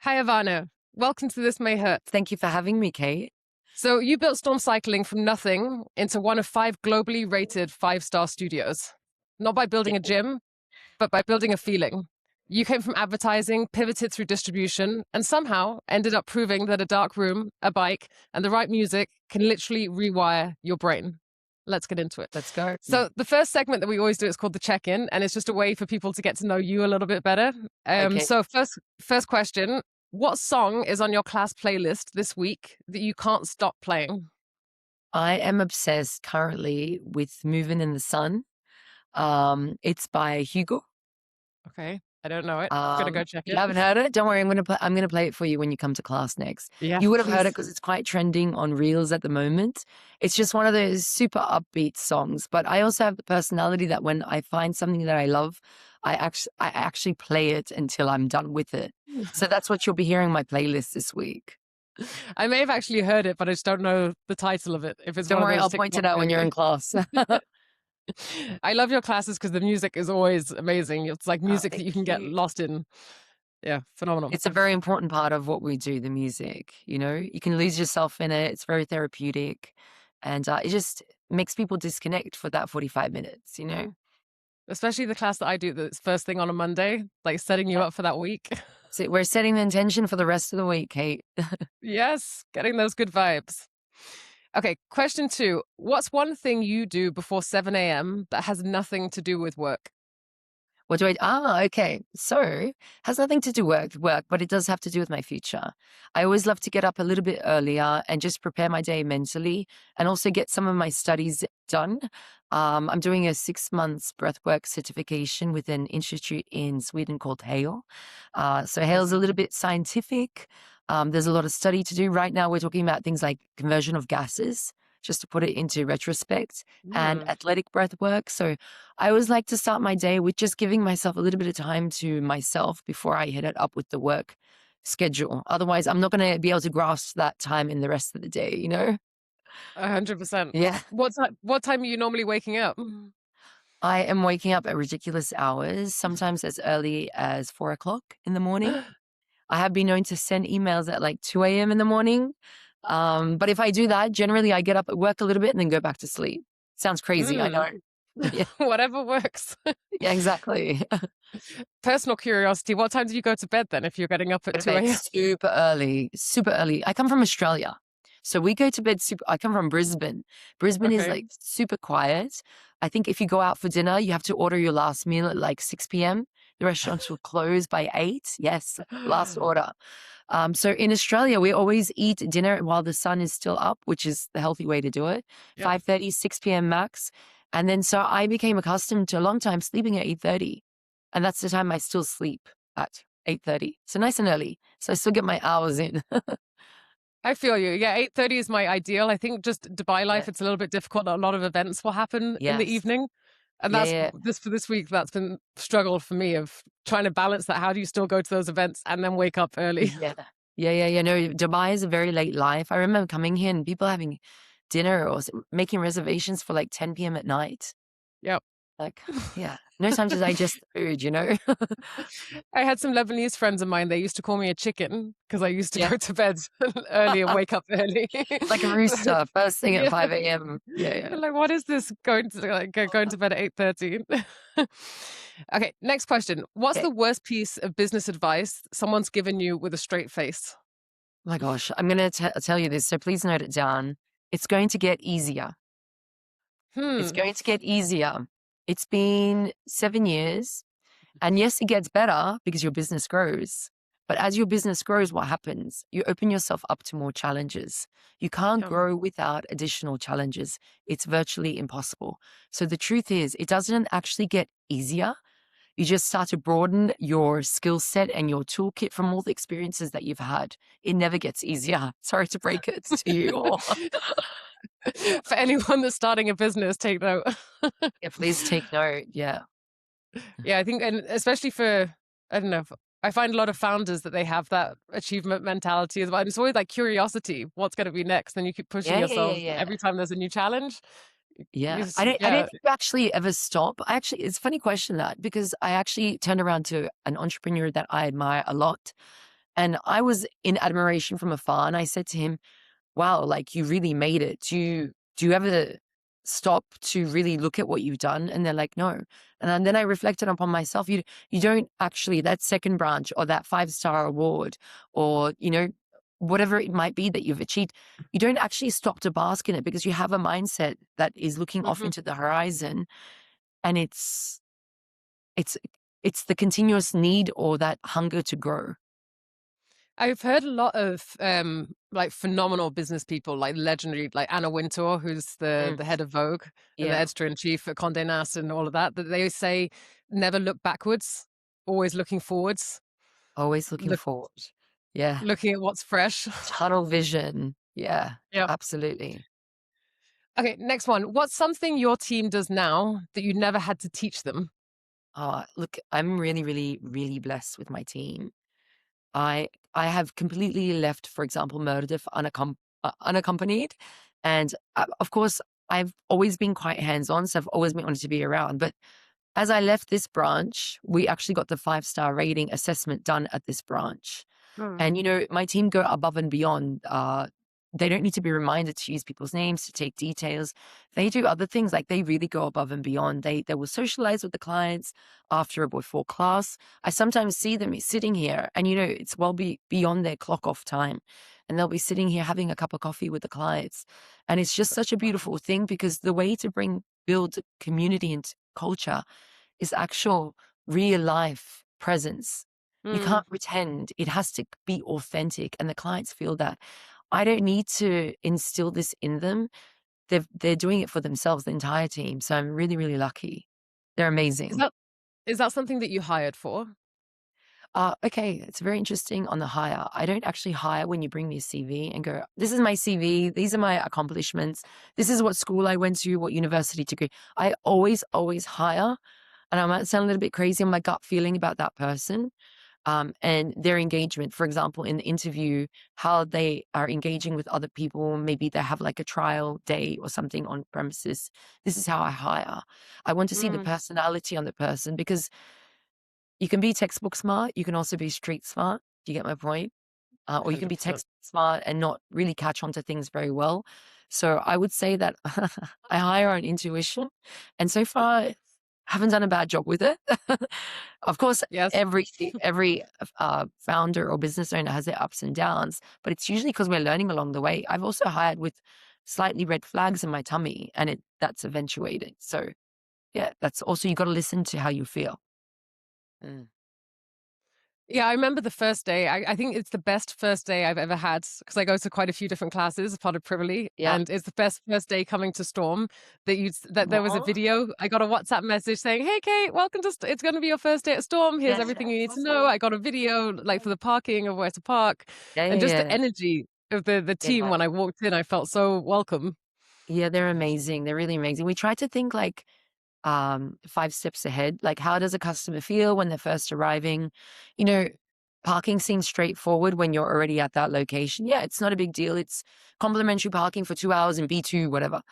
Hi, Ivana. Welcome to This May Hurt. Thank you for having me, Kate. So you built Storm Cycling from nothing into one of 5 globally rated 5-star studios. Not by building a gym, but by building a feeling. You came from advertising, pivoted through distribution, and somehow ended up proving that a dark room, a bike, and the right music can literally rewire your brain. Let's get into it. Let's go. So the first segment that we always do is called the check-in, and it's just a way for people to get to know you a little bit better. Okay. So first question, what song is on your class playlist this week that you can't stop playing? I am obsessed currently with Moving in the Sun. It's by Hugo. Okay, I don't know it. I'm gonna go check You it. haven't heard it? Don't worry, I'm gonna play it for you when you come to class next. Yeah, You would have heard it please. because it's quite trending on Reels at the moment. It's just one of those super upbeat songs. But I also have the personality that when I find something that I love, I actually play it until I'm done with it. So that's what you'll be hearing on my playlist this week. I may have actually heard it, but I just don't know the title of it. If it's Don't one worry, of I'll those point it TikTok out when you're in things. class. I love your classes because the music is always amazing. It's like music that Thank you can get you. lost in. Yeah, phenomenal. It's a very important part of what we do, the music. You can lose yourself in it. It's very therapeutic. And it just makes people disconnect for that 45 minutes. Especially the class that I do that's first thing on a Monday, like setting you Yeah. up for that week. So we're setting the intention for the rest of the week, Kate. Yes, getting those good vibes. Okay, question 2. What's one thing you do before 7 a.m. that has nothing to do with work? What do okay. So has nothing to do with work, but it does have to do with my future. I always love to get up a little bit earlier and just prepare my day mentally and also get some of my studies done. I'm doing a 6 months breathwork certification with an institute in Sweden called Hale. So Hale's a little bit scientific. There's a lot of study to do. Right now, we're talking about things like conversion of gases, just to put it into retrospect, and athletic breath work. So I always like to start my day with just giving myself a little bit of time to myself before I hit it up with the work schedule. Otherwise, I'm not going to be able to grasp that time in the rest of the day? 100%. Yeah. What time are you normally waking up? I am waking up at ridiculous hours, sometimes as early as 4 o'clock in the morning. I have been known to send emails at like 2 a.m. in the morning. But if I do that, generally I get up at work a little bit and then go back to sleep. Sounds crazy, I know. Yeah, Whatever works. yeah, exactly. Personal curiosity, what time do you go to bed then if you're getting up Go at to 2 bed a.m.? super early, super early. I come from Australia. So we go to bed I come from Brisbane. Brisbane is Okay. like super quiet. I think if you go out for dinner, you have to order your last meal at like 6 p.m. The restaurants will close by 8. Yes, last order. So in Australia, we always eat dinner while the sun is still up, which is the healthy way to do it. Yep. 5:30, 6 p.m. max. And then so I became accustomed to a long time sleeping at 8:30. And that's the time I still sleep at 8:30. So nice and early. So I still get my hours in. I feel you. Yeah, 8:30 is my ideal. I think just Dubai life, Yeah. it's a little bit difficult. A lot of events will happen in the Yes. evening. And Yeah, that's yeah, this week, that's been struggle for me of trying to balance that. How do you still go to those events and then wake up early? yeah. Yeah. No, Dubai is a very late life. I remember coming here and people having dinner or making reservations for like 10 p.m. at night. Yep. Like, yeah, no time to digest food. I had some Lebanese friends of mine. They used to call me a chicken because I used to Yeah. go to bed early and wake up early. Like a rooster, first thing at Yeah. 5 a.m. Yeah. Like, what is this going to bed at 8:30? Okay, next question. What's Okay. the worst piece of business advice someone's given you with a straight face? Oh my gosh, I'm going to tell you this, so please note it down. It's going to get easier. It's Hmm. going to get easier. It's been 7 years. And yes, it gets better because your business grows. But as your business grows, what happens? You open yourself up to more challenges. You can't Yeah. grow without additional challenges. It's virtually impossible. So the truth is, it doesn't actually get easier. You just start to broaden your skill set and your toolkit from all the experiences that you've had. It never gets easier. Sorry to break it to you all. For anyone that's starting a business, take note. Yeah, please take note. Yeah. Yeah, I think, and especially for, I don't know, I find a lot of founders that they have that achievement mentality as well. And it's always like curiosity, what's going to be next? Then you keep pushing yourself Yeah. every time there's a new challenge. Yeah. I don't Yeah. think you actually ever stop. It's a funny question that because I actually turned around to an entrepreneur that I admire a lot. And I was in admiration from afar. And I said to him, wow, like you really made it. Do you ever stop to really look at what you've done? And they're like, no. And then I reflected upon myself. You don't actually, that second branch or that 5-star award or, whatever it might be that you've achieved, you don't actually stop to bask in it because you have a mindset that is looking off Mhm. into the horizon. And it's it's the continuous need or that hunger to grow. I've heard a lot of like phenomenal business people, like legendary, like Anna Wintour, who's the Mm, head of Vogue and the yeah. editor in chief at Condé Nast and all of that. That they say never look backwards, always looking forwards, Always looking look, forward. Yeah. looking at what's fresh. Tunnel vision. Yeah, Yeah. absolutely. Okay, next one. What's something your team does now that you never had to teach them? Look, I'm really, really, really blessed with my team. I have completely left, for example, Meredith unaccompanied, and of course, I've always been quite hands-on, so I've always been wanted to be around. But as I left this branch, we actually got the 5-star rating assessment done at this branch. Mm. And, my team go above and beyond. They don't need to be reminded to use people's names, to take details. They do other things like they really go above and beyond. They will socialize with the clients after or before class. I sometimes see them sitting here and, it's well beyond their clock off time. And they'll be sitting here having a cup of coffee with the clients. And it's just such a beautiful thing because the way to build community and culture is actual real life presence. You Mm. can't pretend. It has to be authentic, and the clients feel that. I don't need to instill this in them. They're doing it for themselves, the entire team. So I'm really, really lucky. They're Is amazing. that is that something that you hired for? Okay, it's very interesting on the hire. I don't actually hire when you bring me a CV and go, this is my CV, these are my accomplishments, this is what school I went to, what university degree. I always, always hire. And I might sound a little bit crazy on my gut feeling about that person. And their engagement, for example, in the interview, how they are engaging with other people. Maybe they have like a trial day or something on premises. This is how I hire. I want to see the Mm. personality on the person because you can be textbook smart. You can also be street smart. Do you get my point? Or you can be 100%. textbook smart and not really catch on to things very well. So I would say that I hire on intuition. And so far, I haven't done a bad job with it. Of course, Yes. every founder or business owner has their ups and downs, but it's usually because we're learning along the way. I've also hired with slightly red flags in my tummy, and that's eventuated. So yeah, that's also you got to listen to how you feel. Mm. Yeah, I remember the first day. I think it's the best first day I've ever had because I go to quite a few different classes as part of Privily, Yeah. and it's the best first day coming to Storm that there was a Aw. video. I got a WhatsApp message saying, "Hey, Kate, welcome to it's going to be your first day at Storm. Here's Yes. everything you need to know." I got a video like for the parking of where to park, Yeah, and yeah, just the yeah. energy of the team Yeah. when I walked in. I felt so welcome. Yeah, they're amazing. They're really amazing. We try to think like 5 steps ahead. Like, how does a customer feel when they're first arriving? You know, parking seems straightforward when you're already at that location. Yeah, it's not a big deal. It's complimentary parking for 2 hours in B2, whatever.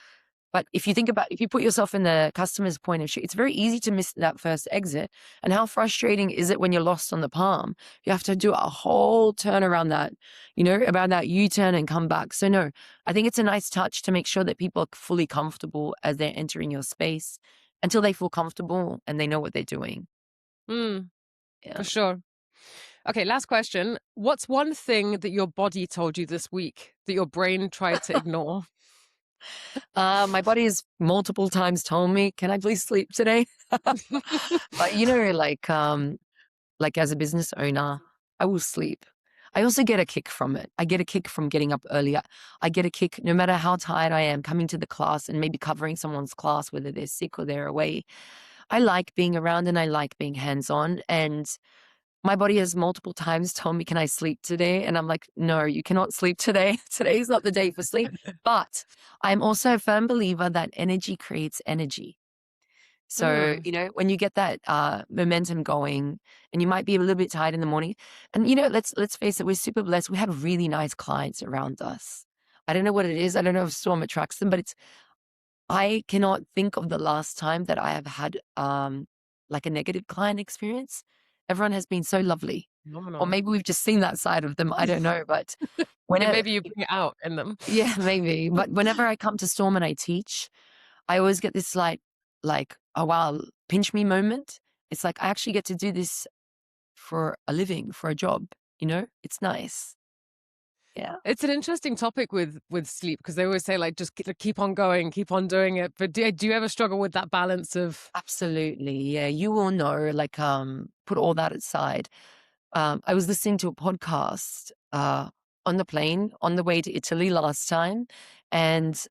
But if you put yourself in the customer's point of view, it's very easy to miss that first exit. And how frustrating is it when you're lost on the palm? You have to do a whole turn around that, around that U-turn and come back. So no, I think it's a nice touch to make sure that people are fully comfortable as they're entering your space until they feel comfortable and they know what they're doing. Mm, Yeah. for sure. Okay, last question. What's one thing that your body told you this week that your brain tried to ignore? My body has multiple times told me, can I please sleep today? But like as a business owner, I will sleep. I also get a kick from it. I get a kick from getting up earlier. I get a kick no matter how tired I am coming to the class and maybe covering someone's class, whether they're sick or they're away. I like being around and I like being hands on. And my body has multiple times told me, can I sleep today? And I'm like, no, you cannot sleep today. Today is not the day for sleep. But I'm also a firm believer that energy creates energy. So, Mm, when you get that momentum going and you might be a little bit tired in the morning, and let's face it, we're super blessed. We have really nice clients around us. I don't know what it is. I don't know if Storm attracts them, but I cannot think of the last time that I have had like a negative client experience. Everyone has been so lovely. Or Phenomenal. maybe we've just seen that side of them. I don't know. But Yeah, whenever, maybe you bring it out in them. yeah, maybe. But whenever I come to Storm and I teach, I always get this like, oh wow, pinch me moment. It's like I actually get to do this for a living, for a job. It's nice. Yeah. It's an interesting topic with sleep because they always say like just keep on going, keep on doing it. But do you ever struggle with that balance of Absolutely. Yeah. You will know, like, put all that aside. I was listening to a podcast on the plane on the way to Italy last time. And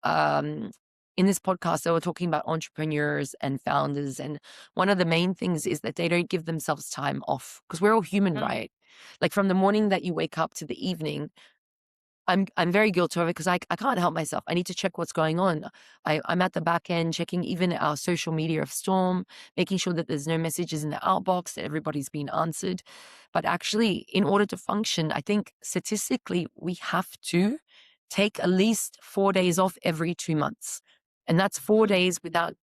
um, in this podcast, they were talking about entrepreneurs and founders. And one of the main things is that they don't give themselves time off because we're all human, Mm, right? Like from the morning that you wake up to the evening, I'm very guilty of it because I can't help myself. I need to check what's going on. I'm at the back end checking even our social media of Storm, making sure that there's no messages in the outbox, that everybody's been answered. But actually, in order to function, I think statistically, we have to take at least 4 days off every 2 months. And that's 4 days without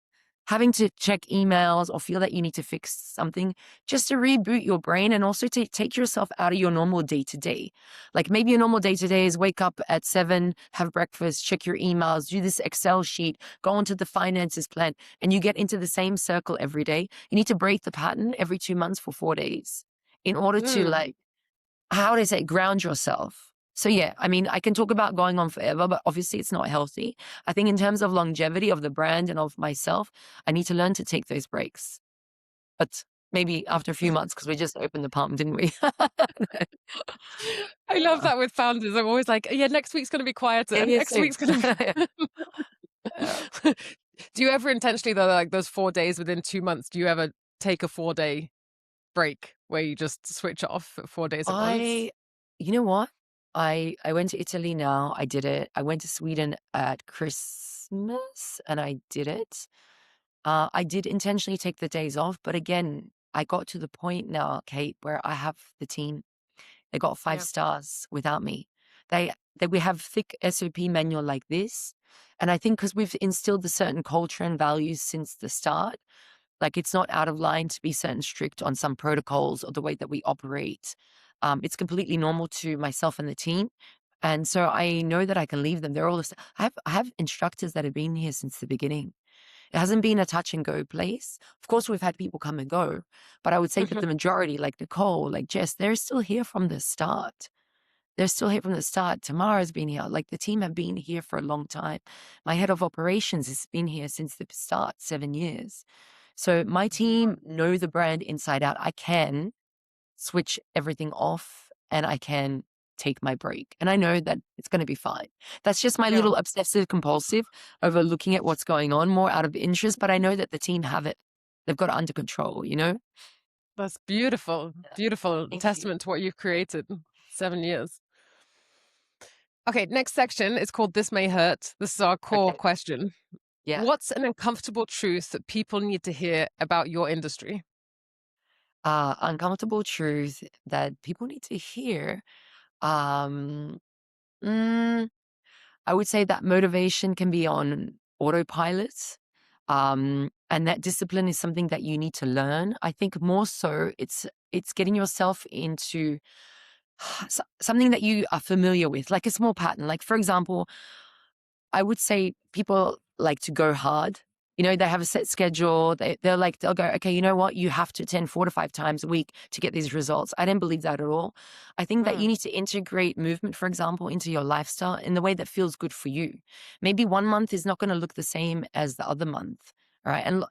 having to check emails or feel that you need to fix something, just to reboot your brain and also to take yourself out of your normal day to day. Like maybe your normal day to day is wake up at 7, have breakfast, check your emails, do this Excel sheet, go onto the finances plan, and you get into the same circle every day. You need to break the pattern every 2 months for 4 days in order to mm. like, how do I say, ground yourself. So yeah, I mean, I can talk about going on forever, but obviously it's not healthy. I think in terms of longevity of the brand and of myself, I need to learn to take those breaks. But maybe after a few months, because we just opened the pump, didn't we? I love that with founders. I'm always like, yeah, next week's going to be quieter. Yeah, yeah, Next same. week's going to Yeah. be. Do you ever intentionally, though, like those 4 days within 2 months, do you ever take a 4 day break where you just switch off 4 days at once? You know what? I went to Italy now. I did it. I went to Sweden at Christmas and I did it. I did intentionally take the days off, but again, I got to the point now, Kate, where I have the team. They got five Yeah. stars without me. We have thick SOP manual like this, and I think because we've instilled a certain culture and values since the start, like it's not out of line to be certain strict on some protocols or the way that we operate. It's completely normal to myself and the team. And so I know that I can leave them. They're all I have instructors that have been here since the beginning. It hasn't been a touch and go place. Of course, we've had people come and go, but I would say that Mhm. the majority, like Nicole, like Jess, they're still here from the start. They're still here from the start. Tamara's been here. Like the team have been here for a long time. My head of operations has been here since the start, 7 years. So my team know the brand inside out. I can switch everything off and I can take my break. And I know that it's going to be fine. That's just my Yeah, little obsessive compulsive over looking at what's going on more out of interest. But I know that the team have it. They've got it under control. that's beautiful. Beautiful Thank you. testament to what you've created. 7 years. Okay, next section is called This May Hurt. This is our core Okay. question. Yeah. What's an uncomfortable truth that people need to hear about your industry? Uncomfortable truth that people need to hear. Um, mm, I would say that motivation can be on autopilot. And that discipline is something that you need to learn. I think more so it's getting yourself into something that you are familiar with, like a small pattern. Like for example, I would say people like to go hard. They have a set schedule. They'll go, okay, you know what? You have to attend 4 to 5 times a week to get these results. I don't believe that at all. I think that you Mm, need to integrate movement, for example, into your lifestyle in the way that feels good for you. Maybe one month is not going to look the same as the other month. All right. And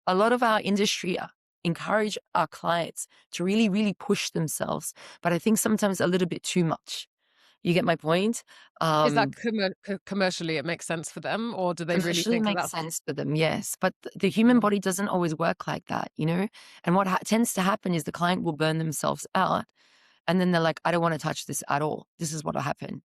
a lot of our industry encourage our clients to really, really push themselves. But I think sometimes a little bit too much. You get my point? is that Um, commercially it makes sense for them, or do they really Commercially think that makes that's sense for them, yes, but the human mm, body doesn't always work like that. And what tends to happen is the client will burn themselves out, and then they're like, "I don't wanna touch this at all. This is what'll happen?"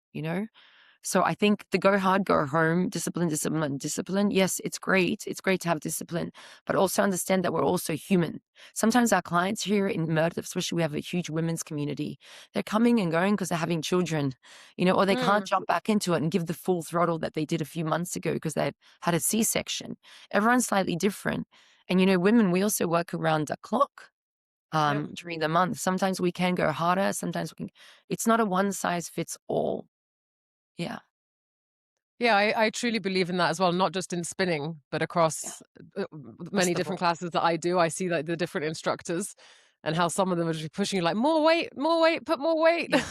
So I think the go hard, go home, discipline, discipline, discipline. Yes, it's great. It's great to have discipline, but also understand that we're also human. Sometimes our clients here in Murder, especially we have a huge women's community, they're coming and going because they're having children, or they can't mm, jump back into it and give the full throttle that they did a few months ago because they've had a C-section. Everyone's slightly different. And women, we also work around the clock. during the month. Sometimes we can go harder. Sometimes we can. It's not a one size fits all. Yeah. Yeah, I truly believe in that as well, not just in spinning, but Yeah. across Across many the different board. classes that I do. I see like the different instructors and how some of them are just pushing you like more weight, put more weight, Yeah.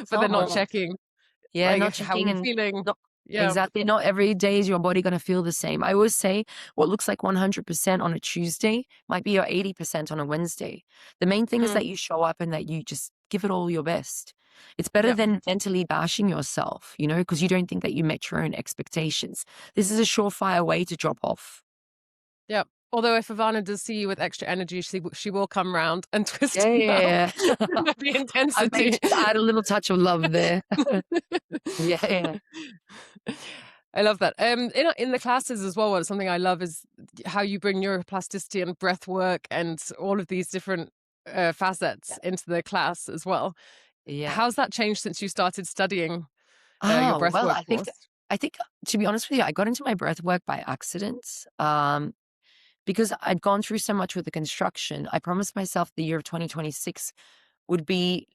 It's but they're not not hard. checking Yeah, like not how are checking you and feeling. not Yeah. exactly. Not every day is your body going to feel the same. I always say what looks like 100% on a Tuesday might be your 80% on a Wednesday. The main thing is Mm, that you show up and that you just give it all your best. It's better yeah. than mentally bashing yourself, because you don't think that you met your own expectations. This is a surefire way to drop off. Yeah. Although if Ivana does see you with extra energy, she will come round and twist Yeah, you up yeah, yeah. with the I may intensity. just add a little touch of love there. Yeah, yeah, I love that. In the classes as well, something I love is how you bring neuroplasticity and breath work and all of these different yeah, facets into the class as well. yeah. How's that changed since you started studying your Oh, well, breathwork course? I think to be honest with you, I got into my breath work by accident. Because I'd gone through so much with the construction. I promised myself the year of 2026 would be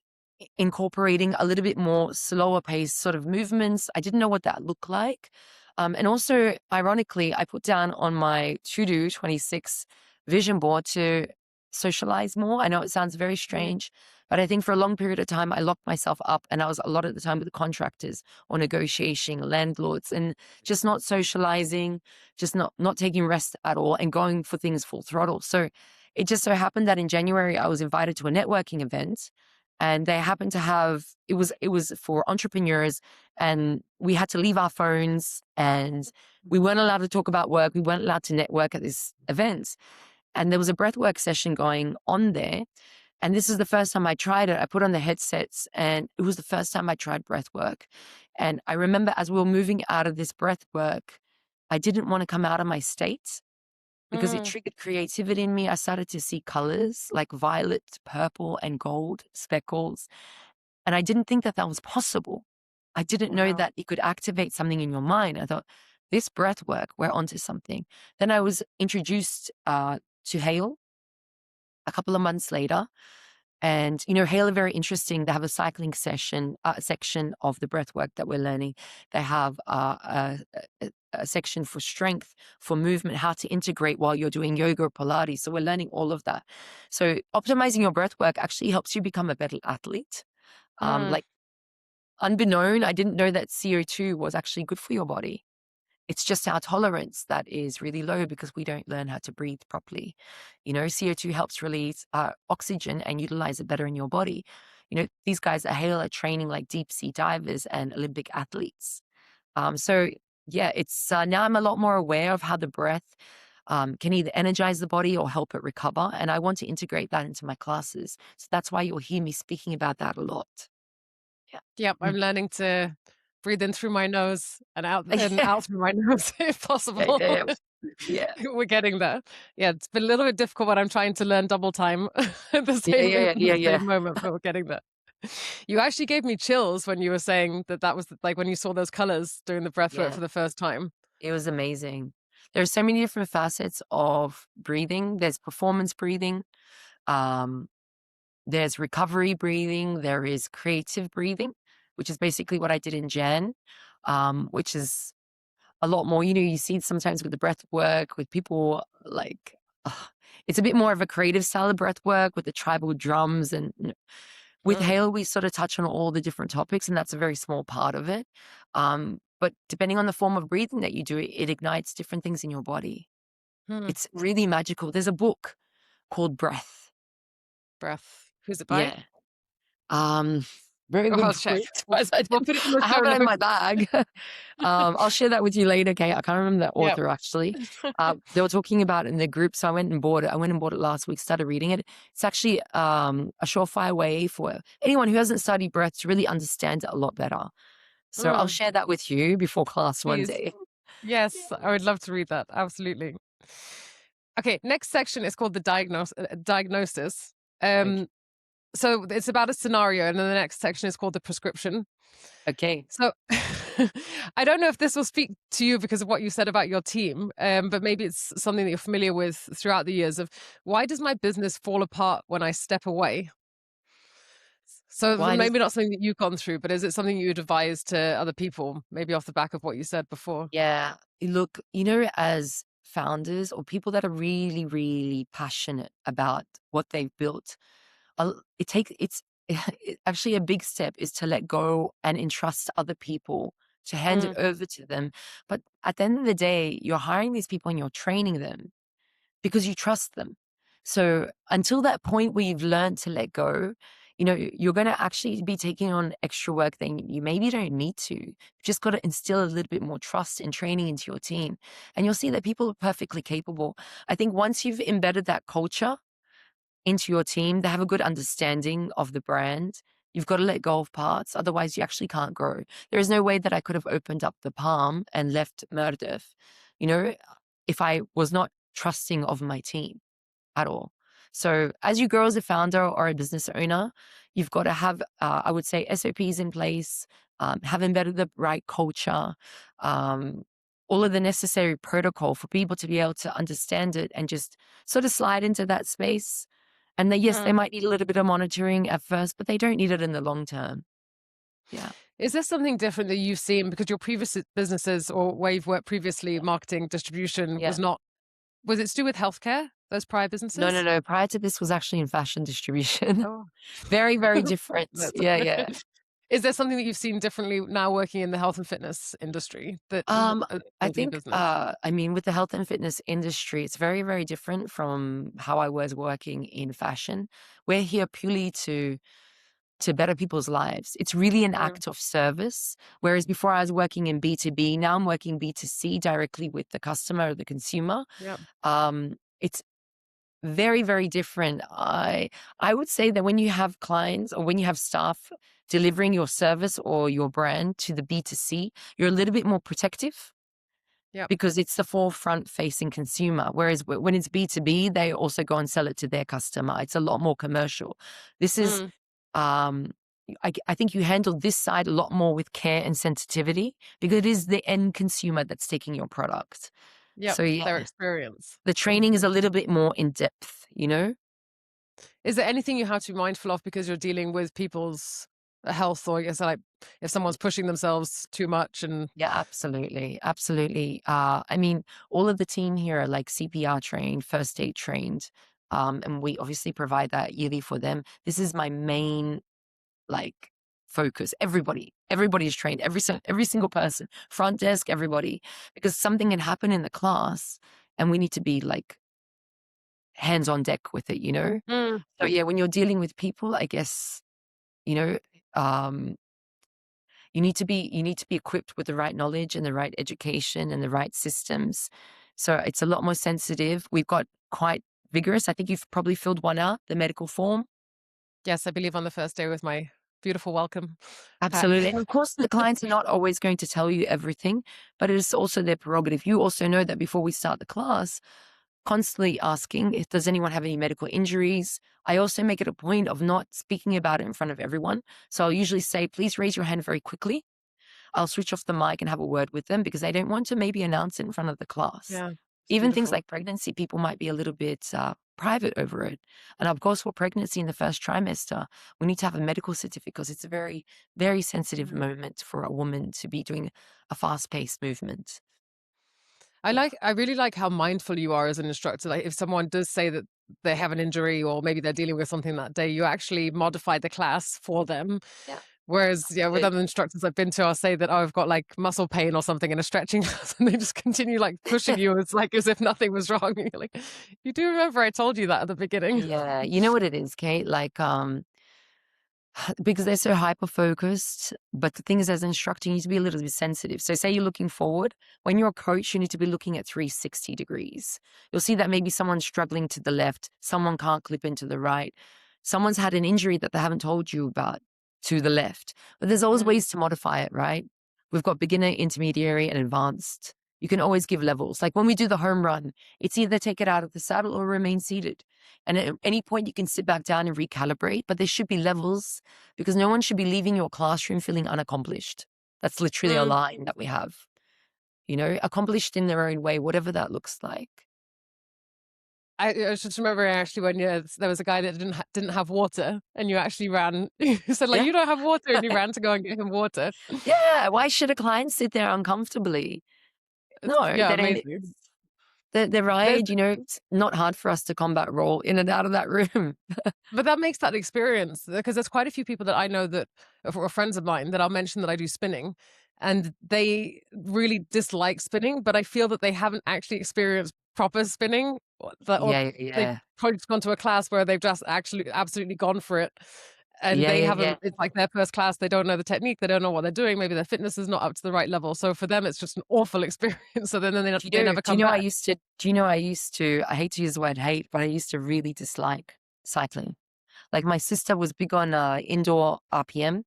incorporating a little bit more slower pace sort of movements. I didn't know what that looked like. And also, ironically, I put down on my to do 26 vision board to socialize more. I know it sounds very Mm, strange, but I think for a long period of time, I locked myself up and I was a lot of the time with the contractors or negotiating landlords and just not socializing, just not taking rest at all and going for things full throttle. So it just so happened that in January, I was invited to a networking event and they happened to have it was for entrepreneurs and we had to leave our phones and we weren't allowed to talk about work. We weren't allowed to network at this event. And there was a breathwork session going on there. And this is the first time I tried it. I put on the headsets and it was the first time I tried breathwork. And I remember as we were moving out of this breathwork, I didn't want to come out of my state because it mm, triggered creativity in me. I started to see colors like violet, purple, and gold speckles. And I didn't think that that was possible. I didn't know wow. that it could activate something in your mind. I thought, this breath work, we're onto something. Then I was introduced to Hale a couple of months later. And, Hale are very interesting. They have a cycling section of the breath work that we're learning. They have a section for strength, for movement, how to integrate while you're doing yoga or Pilates. So we're learning all of that. So optimizing your breath work actually helps you become a better athlete. Mm, Like unbeknown, I didn't know that CO2 was actually good for your body. It's just our tolerance that is really low because we don't learn how to breathe properly. CO2 helps release oxygen and utilize it better in your body. These guys at Hale are training like deep sea divers and Olympic athletes. So yeah, it's now I'm a lot more aware of how the breath can either energize the body or help it recover. And I want to integrate that into my classes. So that's why you'll hear me speaking about that a lot. Yeah. yep, I'm Mm. learning to breathe in through my nose and out through my nose if Yeah, possible. yeah, yeah. Yeah. We're getting there. Yeah, it's been a little bit difficult when I'm trying to learn double time at the Yeah, same in yeah, yeah, the yeah. same moment, but we're getting there. You actually gave me chills when you were saying that was like when you saw those colors during the breath work Yeah. for the first time. It was amazing. There's so many different facets of breathing. There's performance breathing. Um, there's recovery breathing. There is creative breathing, which is basically what I did in Jan, which is a lot more. You see sometimes with the breath work with people like, it's a bit more of a creative style of breath work with the tribal drums. And with Mm, Hale, we sort of touch on all the different topics, and that's a very small part of it. But depending on the form of breathing that you do, it ignites different things in your body. hmm. It's really magical. There's a book called Breath. Breath. Who's it by? Yeah. Um, Very Oh, good I'll point. check. We'll put it in the I show have it in my notes. bag. I'll share that with you later, okay? I can't remember that Yep. author actually. They were talking about it in the group, so I went and bought it. I went and bought it last week, started reading it. It's actually a surefire way for anyone who hasn't studied breath to really understand it a lot better. So I'll Mm, share that with you before class one please. day. Yes, Yeah. I would love to read that. Absolutely. Okay, next section is called the diagnosis. Okay. So it's about a scenario, and then the next section is called the prescription. Okay. So I don't know if this will speak to you because of what you said about your team, but maybe it's something that you're familiar with throughout the years of why does my business fall apart when I step away? So Why does maybe not something that you've gone through, but is it something you'd advise to other people, maybe off the back of what you said before? Yeah. Look, as founders or people that are really, really passionate about what they've built, it's actually a big step is to let go and entrust other people to hand it Mm, over to them. But at the end of the day, you're hiring these people and you're training them because you trust them. So until that point where you've learned to let go, you're going to actually be taking on extra work that you maybe don't need to. You've just got to instill a little bit more trust and training into your team. And you'll see that people are perfectly capable. I think once you've embedded that culture into your team, they have a good understanding of the brand. You've got to let go of parts. Otherwise, you actually can't grow. There is no way that I could have opened up the Palm and left Merdef, you know, if I was not trusting of my team at all. So as you grow as a founder or a business owner, you've got to have, I would say, SOPs in place, have embedded the right culture, um, all of the necessary protocol for people to be able to understand it and just sort of slide into that space. And yes, they mm. might need a little bit of monitoring at first, but they don't need it in the long term. Yeah. Is there something different that you've seen because your previous businesses or where you've worked previously, marketing, distribution, Yeah. was it to do with healthcare, those prior No, no, businesses? no. Prior to this was actually in fashion distribution. Oh. Very, very different. That's Yeah, yeah. Is there something that you've seen differently now working in the health and fitness industry that Um, I building a think, business? with the health and fitness industry, it's very, very different from how I was working in fashion. We're here purely to better people's lives. It's really an Mm, act of service. Whereas before I was working in B2B, now I'm working B2C directly with the customer or the consumer. yeah. It's very, very different. I would say that when you have clients or when you have staff delivering your service or your brand to the B2C, you're a little bit more protective Yep. because it's the forefront facing consumer. Whereas when it's B2B, they also go and sell it to their customer. It's a lot more commercial. This is, Mm, um, I think you handle this side a lot more with care and sensitivity because it is the end consumer that's taking your product. yep. So Their yeah, experience. the training is a little bit more in depth. Is there anything you have to be mindful of because you're dealing with people's health, or I guess like if someone's pushing themselves too much and Yeah, absolutely. Absolutely. All of the team here are like CPR trained, first aid trained. And we obviously provide that yearly for them. This is my main like focus. Everybody is trained. Every single person, front desk, everybody, because something can happen in the class and we need to be like hands on deck with it. Mm, So yeah, when you're dealing with people, I guess, you know, um, you need to be equipped with the right knowledge and the right education and the right systems. So it's a lot more sensitive. We've got quite vigorous. I think you've probably filled one out, the medical form. yes, I believe on the first day with my beautiful welcome pack. Absolutely. And of course, the clients are not always going to tell you everything, but it is also their prerogative. You also know that before we start the class, constantly asking if does anyone have any medical injuries. I also make it a point of not speaking about it in front of everyone. So I'll usually say, please raise your hand very quickly. I'll switch off the mic and have a word with them because I don't want to maybe announce it in front of the class. Yeah, it's Even things beautiful. like pregnancy, people might be a little bit private over it. And of course, for pregnancy in the first trimester, we need to have a medical certificate because it's a very, very sensitive Mhm. moment for a woman to be doing a fast paced movement. Yeah. I really like how mindful you are as an instructor. Like if someone does say that they have an injury or maybe they're dealing with something that day, you actually modify the class for them. Yeah. Whereas, yeah, with Absolutely. other instructors I've been to, I'll say that, oh, I've got like muscle pain or something in a stretching class, and they just continue like pushing you. It's like as if nothing was wrong. You're like, you do remember I told you that at the beginning. Yeah. You know what it is, Kate? Like, because they're so hyper focused. But the thing is, as an instructor, you need to be a little bit sensitive. So, say you're looking forward. When you're a coach, you need to be looking at 360 degrees. You'll see that maybe someone's struggling to the left, someone can't clip into the right, someone's had an injury that they haven't told you about to the left. But there's always Mm, ways to modify it, right? We've got beginner, intermediary, and advanced. You can always give levels. Like when we do the home run, it's either take it out of the saddle or remain seated. And at any point you can sit back down and recalibrate, but there should be levels because no one should be leaving your classroom feeling unaccomplished. That's literally a Mm. line that we have, accomplished in their own way, whatever that looks like. I was just remembering actually when there was a guy that didn't have water, and you actually ran. You said like, Yeah. you don't have water, and you ran to go and get him water. Yeah. Why should a client sit there uncomfortably? No, Yeah, they don't. amazing. The There's, ride, it's not hard for us to combat roll in and out of that room. but that makes that experience, because there's quite a few people that I know that or friends of mine that I'll mention that I do spinning, and they really dislike spinning, but I feel that they haven't actually experienced proper spinning, or Yeah, they've yeah. probably just gone to a class where they've just actually absolutely gone for it. And Yeah, they yeah, yeah. haven't, it's like their first class, they don't know the technique, they don't know what they're doing, maybe their fitness is not up to the right level. So for them, it's just an awful experience. So then they never Do you come know back. I hate to use the word hate, but I used to really dislike cycling. Like my sister was big on indoor RPM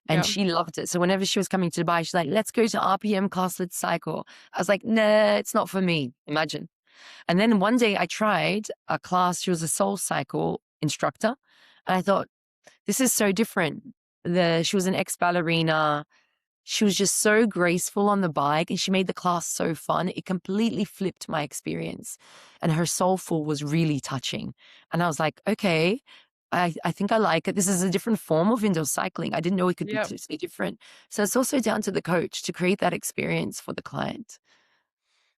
and Yeah. she loved it. So whenever she was coming to Dubai, she's like, let's go to RPM class, let's cycle. I was like, nah, it's not for me. Imagine. And then one day I tried a class. She was a soul cycle instructor. And I thought, this is so different. She was an ex-ballerina. She was just so graceful on the bike and she made the class so fun. It completely flipped my experience. And her soulful was really touching. And I was like, okay, I think I like it. This is a different form of indoor cycling. I didn't know it could be Yeah. totally different. So it's also down to the coach to create that experience for the client.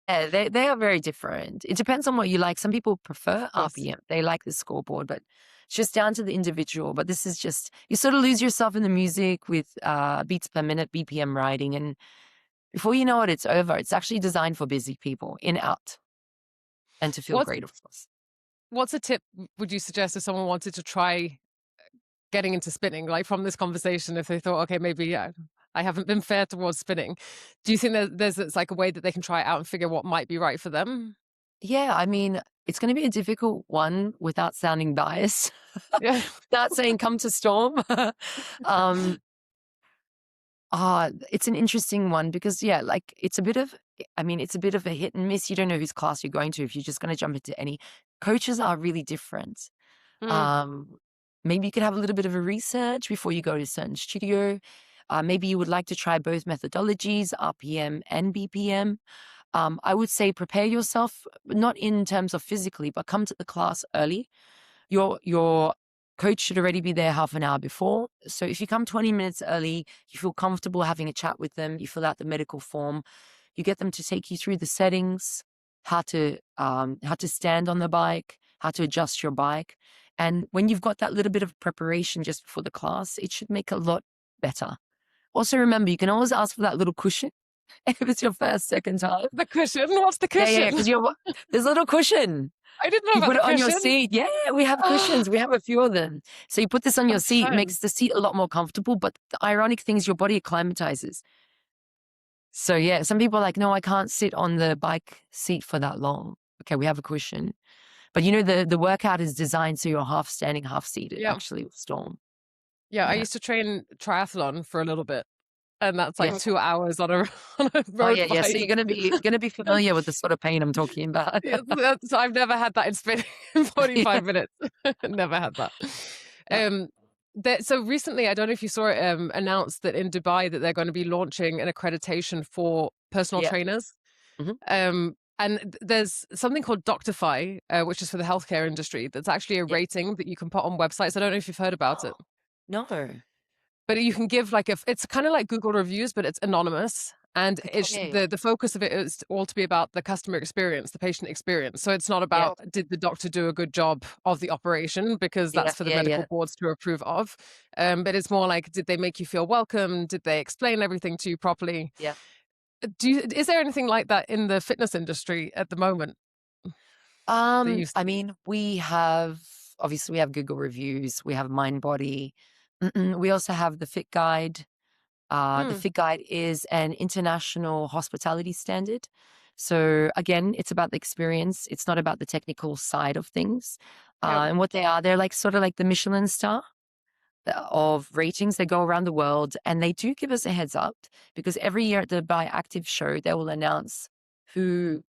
Yeah, they are very different. It depends on what you like. Some people prefer Of course. RPM. They like the scoreboard, but it's just down to the individual. But this is just, you sort of lose yourself in the music with beats per minute, BPM riding. And before you know it, it's over. It's actually designed for busy people, in, out, and to feel What's great, of course. what's a tip would you suggest if someone wanted to try getting into spinning, like from this conversation, if they thought, okay, maybe yeah, I haven't been fair towards spinning. Do you think that it's like a way that they can try it out and figure what might be right for them? Yeah, I mean, it's going to be a difficult one without sounding biased, Yeah. without saying come to Storm. um, it's an interesting one because like it's a bit of it's a bit of a hit and miss. You don't know whose class you're going to if you're just going to jump into any. Coaches are really different. Mm. Um, Maybe you could have a little bit of a research before you go to a certain studio. Maybe you would like to try both methodologies, RPM and BPM. I would say prepare yourself, not in terms of physically, but come to the class early. Your coach should already be there half an hour before. So if you come 20 minutes early, you feel comfortable having a chat with them, you fill out the medical form, you get them to take you through the settings, how to stand on the bike, how to adjust your bike. And when you've got that little bit of preparation just before the class, it should make a lot better. Also remember, you can always ask for that little cushion if it's your first, second time. The cushion? What's the Yeah, cushion? because there's a little cushion. I didn't know You about put the it on your cushion. seat. Yeah, we have cushions. We have a few of them. So you put this on your Oh, seat, fun. makes the seat a lot more comfortable. But the ironic thing is your body acclimatizes. So yeah, some people are like, no, I can't sit on the bike seat for that long. Okay, we have a cushion. But the workout is designed so you're half standing, half seated, Yeah. actually, with Storm. Yeah. I Yeah. used to train triathlon for a little bit, and that's like Yeah. 2 hours on a, on a Oh road yeah, yeah. So bike. you're gonna be familiar with the sort of pain I'm talking about. Yeah, so I've never had that in spinning in 45 Yeah. minutes. Never had that. Yeah. Um, so recently, I don't know if you saw it announced that in Dubai that they're going to be launching an accreditation for personal Yeah. trainers. Mhm. And there's something called Doctify, which is for the healthcare industry. That's actually a Yeah. rating that you can put on websites. I don't know if you've heard about it. No. But you can give like it's kind of like Google reviews, but it's anonymous. And it's Okay. the focus of it is all to be about the customer experience, the patient experience. So it's not Yeah. about did the doctor do a good job of the operation, because Yeah. that's for the Yeah. medical Yeah. boards to approve of. But it's more like, did they make you feel welcome? Did they explain everything to you properly? Yeah. Is there anything like that in the fitness industry at the moment that you I see? mean, obviously we have Google reviews, we have Mind Body. We also have the Fit Guide. The Mm, Fit Guide is an international hospitality standard. So again, it's about the experience. It's not about the technical side of things. yeah. And what they are, they're like sort of like the Michelin star of ratings. They go around the world and they do give us a heads up because every year at the Dubai Active Show, they will announce who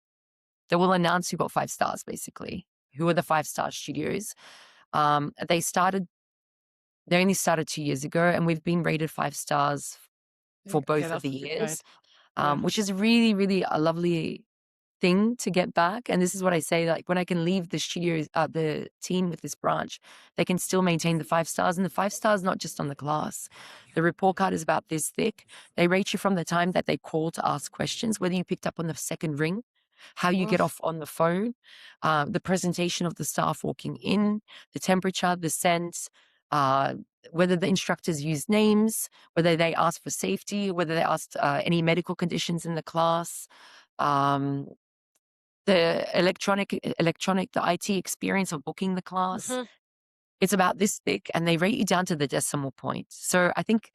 they will announce who got 5 stars, basically. Who are the 5-star studios? They only started 2 years ago, and we've been rated 5 stars for Okay, both of that's the a good guide. years, Yeah. which is really, really a lovely thing to get back. And this is what I say, like when I can leave the studios, the team with this branch, they can still maintain the 5 stars. And the 5 stars, not just on the class. The report card is about this thick. They rate you from the time that they call to ask questions, whether you picked up on the second ring, how you get Oof. off on the phone, the presentation of the staff walking in, the temperature, the scent, uh, whether the instructors use names, whether they ask for safety, whether they asked any medical conditions in the class, um, the the IT experience of booking the class. Hmm. It's about this thick, and they rate you down to the decimal point. So I think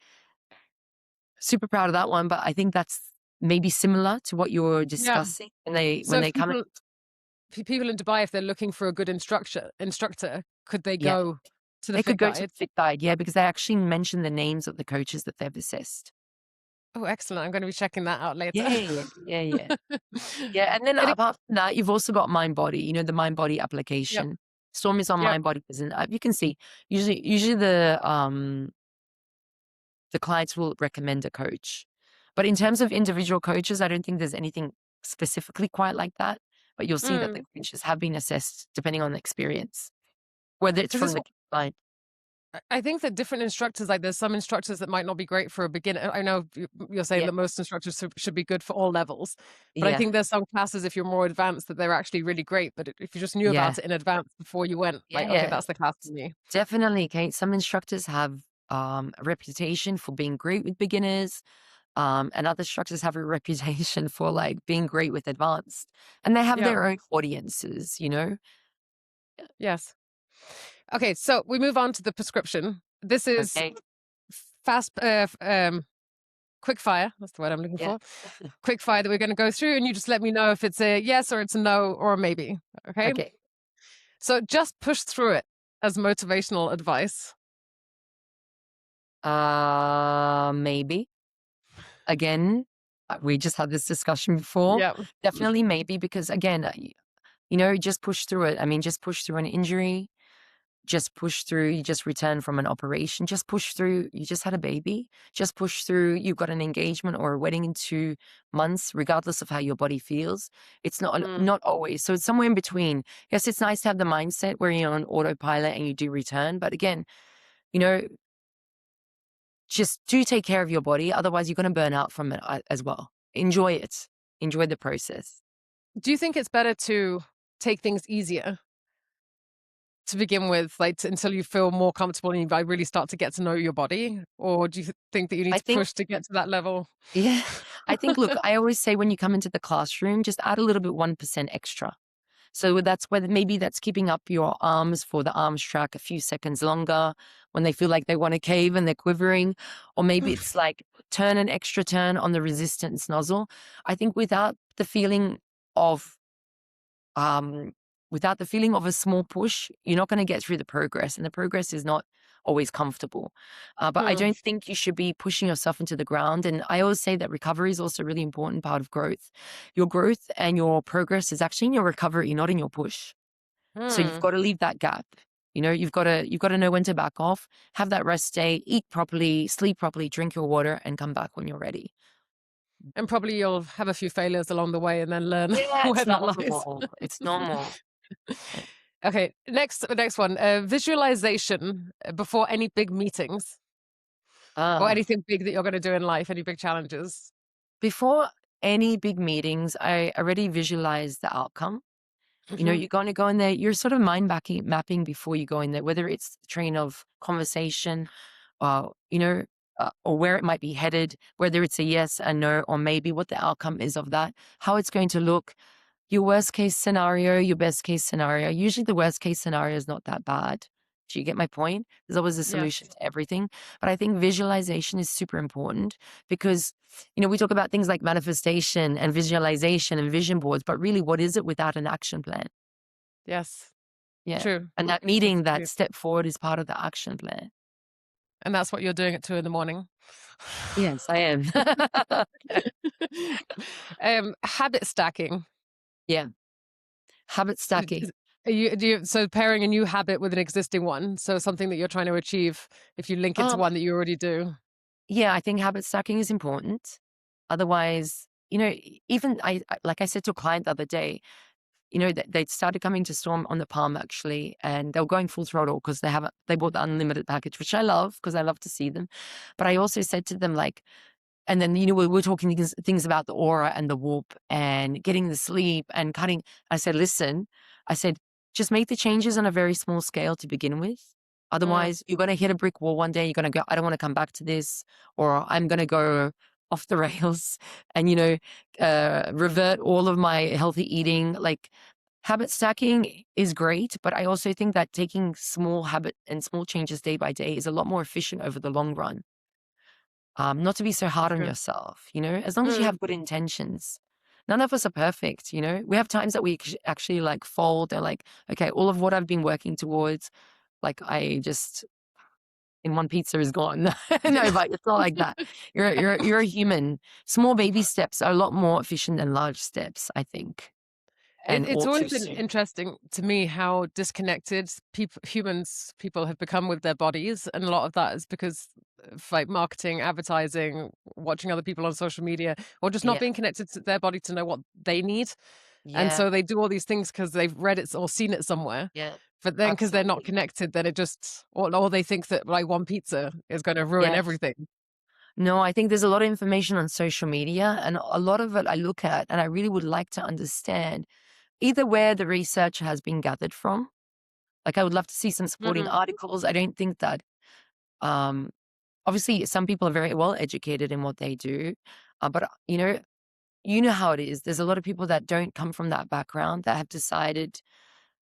super proud of that one, but I think that's maybe similar to what you're Yeah. discussing So when if they come in. people in Dubai, if they're looking for a good instructor, could they Yeah, go to the they could Fit go to Guide? the Fit Guide, yeah, because they actually mention the names of the coaches that they've assessed. Oh, excellent! I'm going to be checking that out later. Yeah, yeah, yeah. Yeah, and then Getting, apart from that, you've also got Mind Body, the Mind Body yep, application. Storm is on yep. Mind Body as an app. You can see usually the clients will recommend a coach. But in terms of individual coaches, I don't think there's anything specifically quite like that. But you'll see that the coaches have been assessed depending on the experience, whether it's Because from this, the client. I think that different instructors, like there's some instructors that might not be great for a beginner. I know you're saying Yeah, that most instructors should be good for all levels, but I yeah, think there's some classes, if you're more advanced, that they're actually really great. But if you just knew yeah, about it in advance before you went, like, okay, yeah. that's the class for me. Definitely, Kate. Some instructors have a reputation for being great with beginners, and other instructors have a reputation for like being great with advanced, and they have Yeah. their own audiences. Yes. Okay, so we move on to the prescription. This is Okay, fast, quick fire. That's the word I'm looking yeah, for. Quick fire that we're going to go through, and you just let me know if it's a yes or it's a no or a maybe. Okay. okay. So just push through it as motivational advice. Maybe again. We just had this discussion before. Yeah. Definitely maybe because again, just push through it. I mean, just push through an injury. Just push through. You just returned from an operation. Just push through. You just had a baby. Just push through. You've got an engagement or a wedding in 2 months, regardless of how your body feels. It's Mm. not always. So it's somewhere in between. Yes, it's nice to have the mindset where you're on autopilot and you do return. But again, you know, just do take care of your body. Otherwise, you're going to burn out from it as well. Enjoy it. Enjoy the process. Do you think it's better to take things easier to begin with, like until you feel more comfortable and you like, really start to get to know your body? Or do you think that you need I to think, push to get to that level? yeah, I think, look, I always say when you come into the classroom, just add a little bit 1% extra. So that's whether maybe that's keeping up your arms for the arms track a few seconds longer when they feel like they want to cave and they're quivering. Or maybe it's like turn an extra turn on the resistance nozzle. I think of um, without the feeling of a small push, you're not going to get through the progress, and the progress is not always comfortable. But I Hmm. don't think you should be pushing yourself into the ground. And I always say that recovery is also a really important part of growth. Your growth and your progress is actually in your recovery, not in your push. So you've Hmm. got to leave that gap. You've got to know when to back off, have that rest day, eat properly, sleep properly, drink your water, and come back when you're ready. And probably you'll have a few failures along the way and then learn Yeah, where it's that lies. normal. It's normal. Okay, next one. Visualization before any big meetings or Ah. anything big that you're going to do in life, any big challenges. Before any big meetings, I already visualize the outcome. Hmm. You're going to go in there, you're sort of mapping before you go in there, whether it's the train of conversation, uh, you know, or where it might be headed, whether it's a yes, a no, or maybe what the outcome is of that, how it's going to look, your worst case scenario, your best case scenario. Usually the worst case scenario is not that bad. Do you get my point? There's always a Yes. solution to everything. But I think visualization is super important because, we talk about things like manifestation and visualization and vision boards, but really what is it without an action plan? Yes. Yeah. True. And that That's meeting, that true. step forward is part of the action plan. And that's what you're doing at 2 in the morning. Yes, I am. Habit stacking. Yeah. Habit stacking. So pairing a new habit with an existing one. So something that you're trying to achieve, if you link it to Um, one that you already do. yeah, I think habit stacking is important. Otherwise, even like I said to a client the other day, they started coming to Storm on the Palm actually, and they were going full throttle because they bought the unlimited package, which I love because I love to see them. But I also said to them like, and then we're talking things about the aura and the warp and getting the sleep and cutting. I said, listen, I said, just make the changes on a very small scale to begin with. Mm, Otherwise, you're going to hit a brick wall one day. You're going to go, I don't want to come back to this, or I'm going to go off the rails and, revert all of my healthy eating. Like habit stacking is great, but I also think that taking small habit and small changes day by day is a lot more efficient over the long run. Not to be so hard on true. yourself, as long as you Mm. have good intentions. None of us are perfect, We have times that we actually like fold. And like, okay, all of what I've been working towards, like I just in one pizza is gone. No, but it's not like that. You're a human. Small baby steps are a lot more efficient than large steps, I think, and It's ought always to. been interesting to me how disconnected people have become with their bodies, and a lot of that is because of like marketing, advertising, watching other people on social media, or just not Yeah, being connected to their body to know what they need. And yeah, so they do all these things because they've read it or seen it somewhere. yeah, But then because they're not absolutely. connected, then it just or they think that like one pizza is going to ruin Yes. everything. No, I think there's a lot of information on social media, and a lot of it I look at, and I really would like to understand either where the research has been gathered from. Like, I would love to see some supporting Mm, articles. I don't think that, um, obviously, some people are very well educated in what they do, but you know how it is. There's a lot of people that don't come from that background that have decided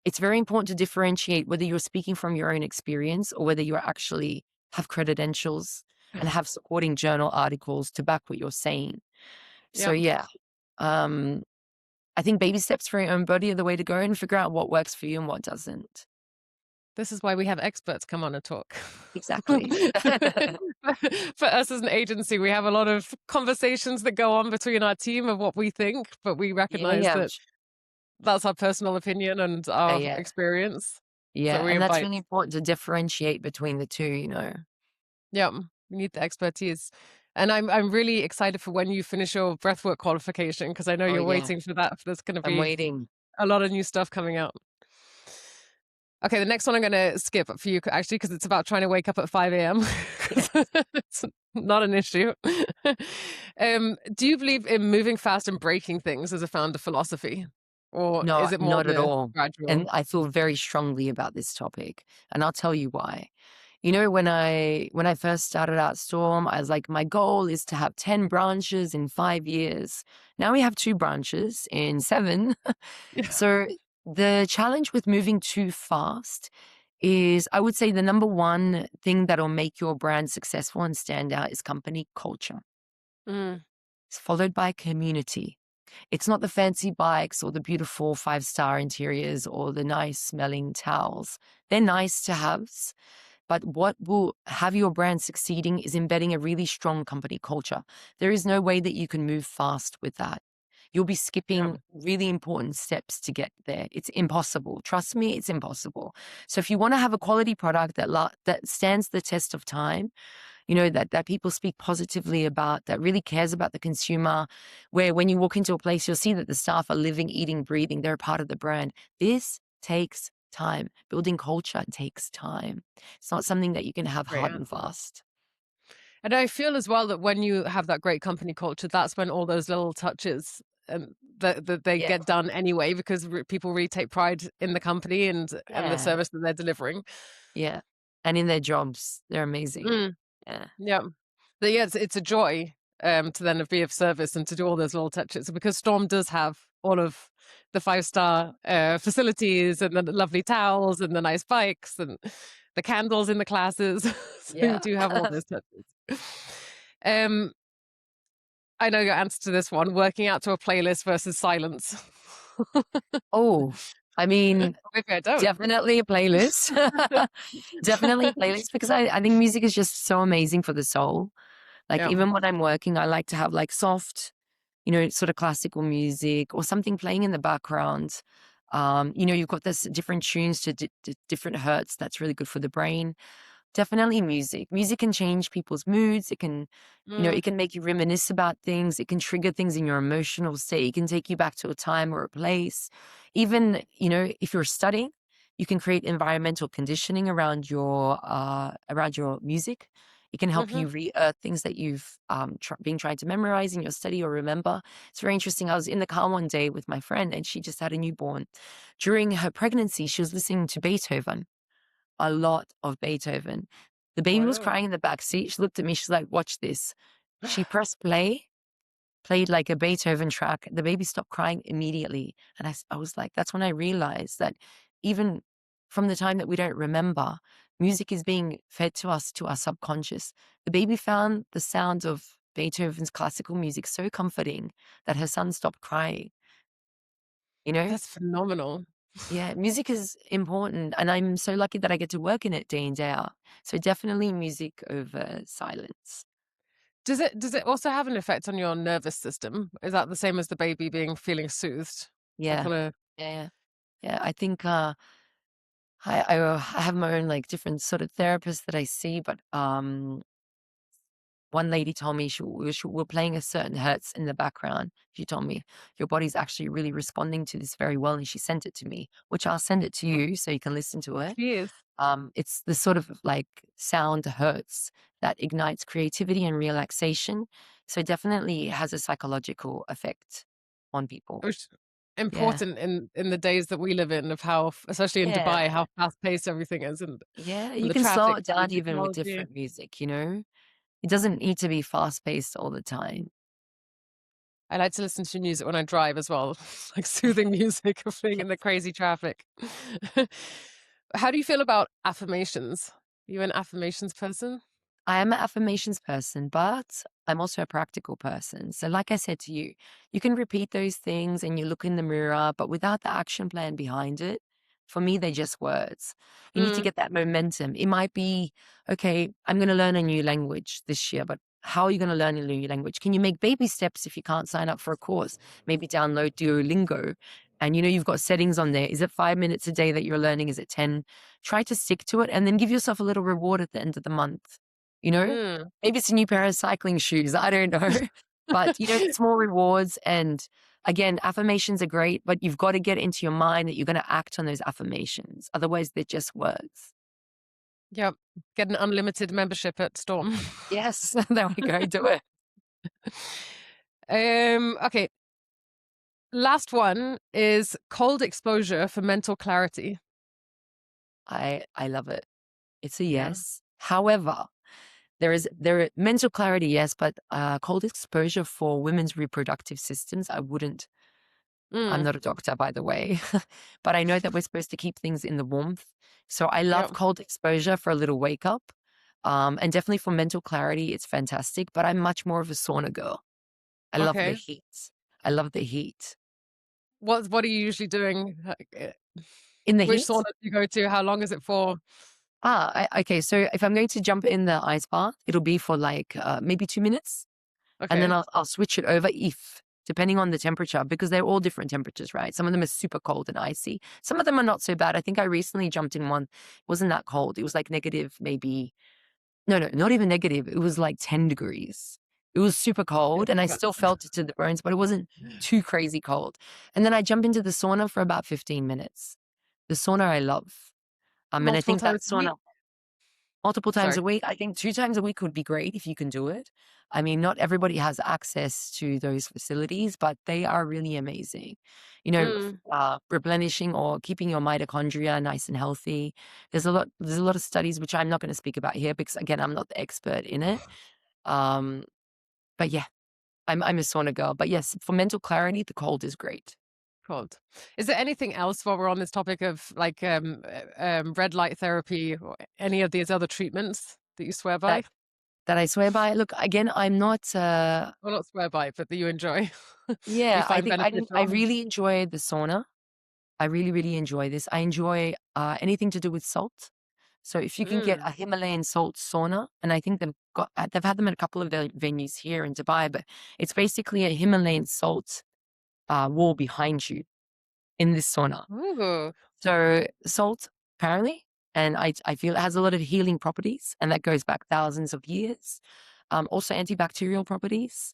it's very important to differentiate whether you're speaking from your own experience or whether you actually have credentials and have supporting journal articles to back what you're saying. So yeah. yeah, um, I think baby steps for your own body are the way to go and figure out what works for you and what doesn't. This is why we have experts come on and talk. Exactly. For us as an agency, we have a lot of conversations that go on between our team of what we think, but we Yeah, recognize yeah, that that's our personal opinion and our yeah, experience. So yeah, we and that's invite, really important to differentiate between the two. yeah, we need the expertise. And I'm really excited for when you finish your breathwork qualification because I know Oh you're yeah, waiting for that. There's going to I'm be waiting. a lot of new stuff coming out. Okay, the next one I'm going to skip for you actually because it's about trying to wake up at 5 a.m. Yeah. It's not an issue. Do you believe in moving fast and breaking things as a founder philosophy? Or No, is it more not at the all. And gradual? I feel very strongly about this topic, and I'll tell you why. When I first started out Storm, I was like, my goal is to have 10 branches in 5 years. Now we have 2 branches in 7. Yeah. So the challenge with moving too fast is, I would say, the number one thing that'll make your brand successful and stand out is company culture. Mm, It's followed by community. It's not the fancy bikes or the beautiful 5-star interiors or the nice smelling towels. They're nice to haves, but what will have your brand succeeding is embedding a really strong company culture. There is no way that you can move fast with that. You'll be yeah. skipping really important steps to get there. It's impossible. Trust me, it's impossible. So if you want to have a quality product that stands the test of time, that people speak positively about, that really cares about the consumer, where when you walk into a place, you'll see that the staff are living, eating, breathing. They're a part of the brand. This takes time. Building culture takes time. It's not something that you can have Great hard and answer. fast. And I feel as well that when you have that great company culture, that's when all those little touches that they Yeah. get done anyway because people really take pride in the company and the Yeah. service that they're delivering. Yeah. And in their jobs, they're amazing. Mm, Yeah. yeah. But yeah, it's a joy to then be of service and to do all those little touches because Storm does have all of the 5-star facilities and the lovely towels and the nice bikes and the candles in the classes. So you Yeah. do have all those touches. Um, I know your answer to this one: working out to a playlist versus silence. Oh. I mean, Maybe I don't. definitely a playlist. Definitely a playlist because I think music is just so amazing for the soul. Like Yeah. even when I'm working, I like to have like soft, sort of classical music or something playing in the background. You've got this different tunes to different hertz. That's really good for the brain. Definitely music. Music can change people's moods. It can, Mm, it can make you reminisce about things. It can trigger things in your emotional state. It can take you back to a time or a place. Even, if you're studying, you can create environmental conditioning around your music. It can help hmm. you re-earth things that you've been trying to memorize in your study or remember. It's very interesting. I was in the car one day with my friend, and she just had a newborn. During her pregnancy, she was listening to Beethoven, a lot of Beethoven. The baby was Wow. crying in the back seat. She looked at me. She's like, "Watch this." She pressed play, played like a Beethoven track. The baby stopped crying immediately. And I was like, that's when I realized that even from the time that we don't remember, music is being fed to us, to our subconscious. The baby found the sound of Beethoven's classical music so comforting that her son stopped crying, you know? That's phenomenal. Yeah, music is important, and I'm so lucky that I get to work in it day in, day out. So definitely music over silence. Does it also have an effect on your nervous system? Is that the same as the baby being feeling soothed? Like Yeah. on a Yeah. Yeah. I think I have my own like different sort of therapists that I see, but one lady told me we're playing a certain hertz in the background. She told me your body's actually really responding to this very well, and she sent it to me, which I'll send it to you so you can listen to it. Jeez. It's the sort of like sound hertz that ignites creativity and relaxation. So definitely has a psychological effect on people. Which Yeah. important in the days that we live in of how especially in Dubai, Yeah. how fast-paced everything is Yeah. and You the can slow traffic it and down the even with technology. different music. It doesn't need to be fast paced all the time. I like to listen to music when I drive as well, like soothing music of being in the crazy traffic. How do you feel about affirmations? You an affirmations person? I am an affirmations person, but I'm also a practical person. So, like I said to you, you can repeat those things and you look in the mirror, but without the action plan behind it, for me, they're just words. You need to Mm, get that momentum. It might be, okay, I'm going to learn a new language this year, but how are you going to learn a new language? Can you make baby steps if you can't sign up for a course? Maybe download Duolingo. And you've got settings on there. Is it 5 minutes a day that you're learning? Is it 10? Try to stick to it and then give yourself a little reward at the end of the month. You know? mm. Maybe it's a new pair of cycling shoes, I don't know. But, small rewards and again, affirmations are great, but you've got to get into your mind that you're gonna act on those affirmations. Otherwise, they're just words. Yep. Get an unlimited membership at Storm. Yes, there we go, do it. Okay. Last one is cold exposure for mental clarity. I love it. It's a Yeah. yes. However, mental clarity, yes, but cold exposure for women's reproductive systems, I wouldn't. I'm Mm, not a doctor, by the way, but I know that we're supposed to keep things in the warmth. So I love yep. cold exposure for a little wake up. And definitely for mental clarity, it's fantastic. But I'm much more of a sauna girl. I love the Okay. heat. I love the heat. What are you usually doing? In the Which heat? sauna do you go to? How long is it for? Okay. So if I'm going to jump in the ice bath, it'll be for like maybe 2 minutes. And then Okay. I'll switch it over depending on the temperature, because they're all different temperatures, right? Some of them are super cold and icy. Some of them are not so bad. I think I recently jumped in one. It wasn't that cold. It was like negative, maybe. No, not even negative. It was like 10 degrees. It was super Yeah, cold and I but still felt it to the bones, but it wasn't too crazy cold. And then I jump into the sauna for about 15 minutes. The sauna I love. And I multiple think that times a week. sauna multiple times Sorry. a week. I think 2 times a week would be great if you can do it. I mean, not everybody has access to those facilities, but they are really amazing. Mm, Replenishing or keeping your mitochondria nice and healthy. There's a lot of studies which I'm not going to speak about here because again, I'm not the expert in it. Um, but yeah, I'm a sauna girl. But yes, for mental clarity, the cold is great. cold. Is there anything else while we're on this topic of like red light therapy or any of these other treatments that you swear That by? that I swear by. Look, again, I'm not Well, not swear by, but that you enjoy, you yeah, I find think I beneficial. really enjoy the sauna. I really, really enjoy this. I enjoy anything to do with salt. So if you can get a Mm. Himalayan salt sauna, and I think they've had them at a couple of venues here in Dubai, but it's basically a Himalayan salt wall behind you in this sauna. Ooh, So salt, apparently, and I feel it has a lot of healing properties, and that goes back thousands of years. Also antibacterial properties.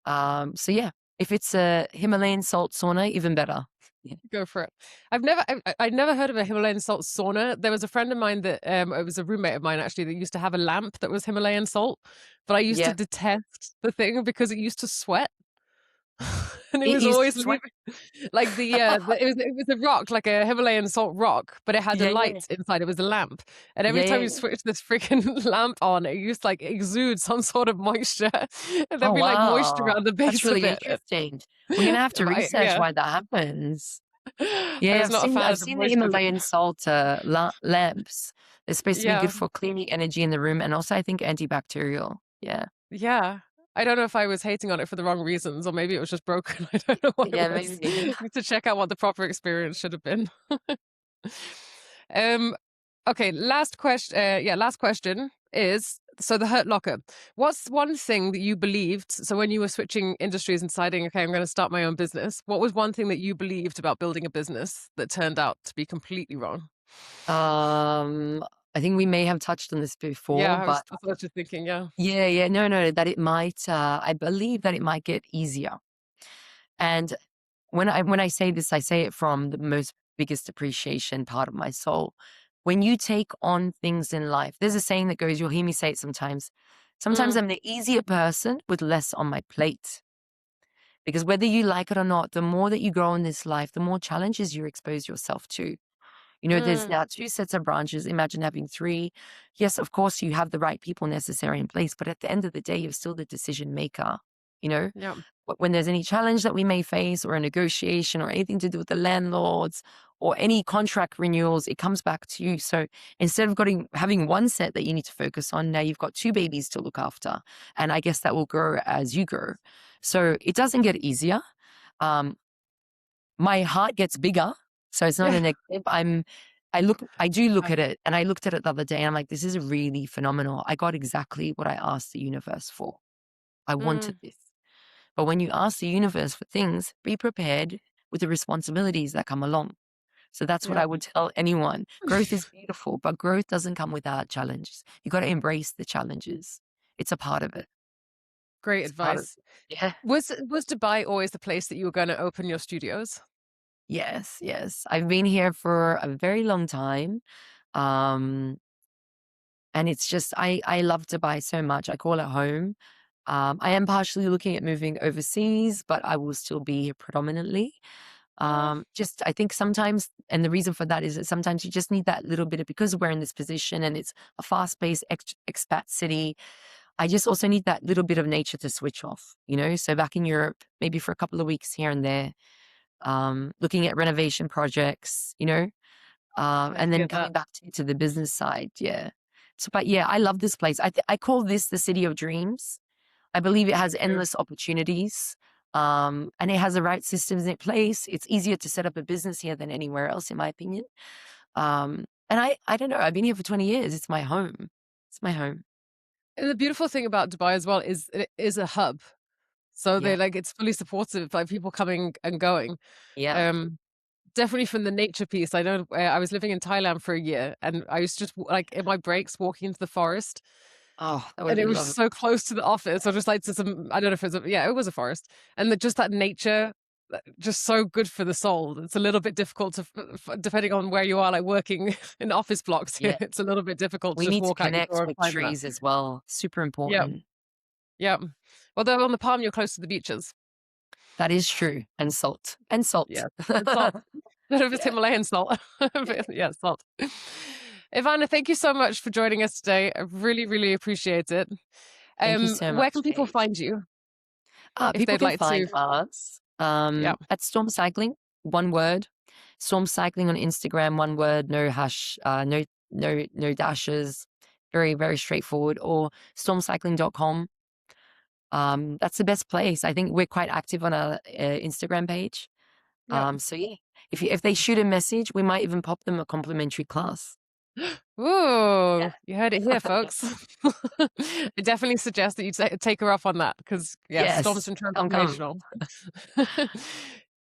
So yeah, if it's a Himalayan salt sauna, even better. Yeah. go for it. I'd never heard of a Himalayan salt sauna. There was a friend of mine that it was a roommate of mine actually that used to have a lamp that was Himalayan salt, but I used to Yeah. detest the thing because it used to sweat. And it It was used to always sweat. leaving like it was a rock, like a Himalayan salt rock, but it had a Yeah, yeah. light inside. It was a lamp. And every Yeah, time yeah, you yeah. switch this freaking lamp on, it used to like exude some sort of moisture. And Oh, there'd be like moisture wow. around the That's base of really it. interesting. We're gonna have to research Yeah. why that happens. I Yeah, was not a fan I've of the seen the moisture, but Himalayan salt lamps. They're supposed to be yeah. good for cleaning energy in the room and also I think antibacterial. Yeah. Yeah. I don't know if I was hating on it for the wrong reasons, or maybe it was just broken. I don't know what it Yeah, was. maybe. Need to check out what the proper experience should have been. Um, okay, last question. Last question is, so the Hurt Locker. What's one thing that you believed? So when you were switching industries and deciding, okay, I'm going to start my own business, what was one thing that you believed about building a business that turned out to be completely wrong? Um, I think we may have touched on this Yeah, before, that's what I was just thinking. Yeah. yeah, yeah, no, no, that it might, I believe that it might get easier. And when I say this, I say it from the most biggest appreciation part of my soul. When you take on things in life, there's a saying that goes, you'll hear me say it sometimes. Sometimes Mm, I'm the easier person with less on my plate. Because whether you like it or not, the more that you grow in this life, the more challenges you expose yourself to. You know, there's mm, now two sets of branches. Imagine having three. Yes, of course, you have the right people necessary in place, but at the end of the day, you're still the decision maker. You know, yeah. when there's any challenge that we may face or a negotiation or anything to do with the landlords or any contract renewals, it comes back to you. So instead of having one set that you need to focus on, now you've got two babies to look after. And I guess that will grow as you grow. So it doesn't get easier. Um, my heart gets bigger. So it's not a Yeah. negative. I do look at it, and I looked at it the other day and I'm like, this is really phenomenal. I got exactly what I asked the universe for. I wanted Mm, this. But when you ask the universe for things, be prepared with the responsibilities that come along. So that's what yeah. I would tell anyone. Growth is beautiful, but growth doesn't come without challenges. You got to embrace the challenges. It's a part of it. Great It's part of advice. Yeah. Was Dubai always the place that you were going to open your studios? Yes, yes. I've been here for a very long time. Um, and it's just I love Dubai so much. I call it home. I am partially looking at moving overseas, but I will still be here predominantly. Oh, Just I think sometimes, and the reason for that is that sometimes you just need that little bit of, because we're in this position and it's a fast-paced expat city. I just also need that little bit of nature to switch off, you know? So back in Europe, maybe for a couple of weeks here and there, looking at renovation projects, you know, I and then get that. coming back to the business side. Yeah. So, but yeah, I love this place. I call this the city of dreams. I believe it has True. endless opportunities. And it has the right systems in place. It's easier to set up a business here than anywhere else, in my opinion. And I don't know. I've been here for 20 years. It's my home. It's my home. And the beautiful thing about Dubai as well is it is a hub. So Yeah. it's fully supportive by people coming and going. Yeah. Um, Definitely from the nature piece. I know I was living in Thailand for a year, and I used to just like in my breaks walking into the forest, Oh, that would and it be was lovely. so close to the office. I just like to some. I don't know if it was a forest, and just that nature, just so good for the soul. It's a little bit difficult to, depending on where you are, like working in office blocks. Yeah. It's a little bit difficult to We just need to walk out your connect door and with find that. trees as well. Super Yeah, important. yeah. Although on the palm, you're close to the beaches. That is true. And salt. And salt. Yeah, and salt. Bit of it's Yeah. Himalayan salt. But yeah, salt. Ivana, thank you so much for joining us today. I really, really appreciate it. Thank you so Where can much, people Kate. find you if People they'd can like find to? us Yeah, at Storm Cycling, one word. Storm Cycling on Instagram, one word, no hash, no dashes. Very, very straightforward. Or stormcycling.com. That's the best place. I think we're quite active on our Instagram page. yeah. So yeah. If they shoot a message, we might even pop them a complimentary class. Ooh, you heard it here, folks. I definitely suggest that you take her up on that because, yeah, Storm's Yes, been come. transformational. Thank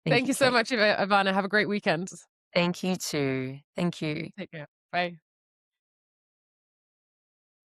Thank you, you so Kate. much, Ivana. Have a great weekend. Thank you too. Thank you. Take care. Bye.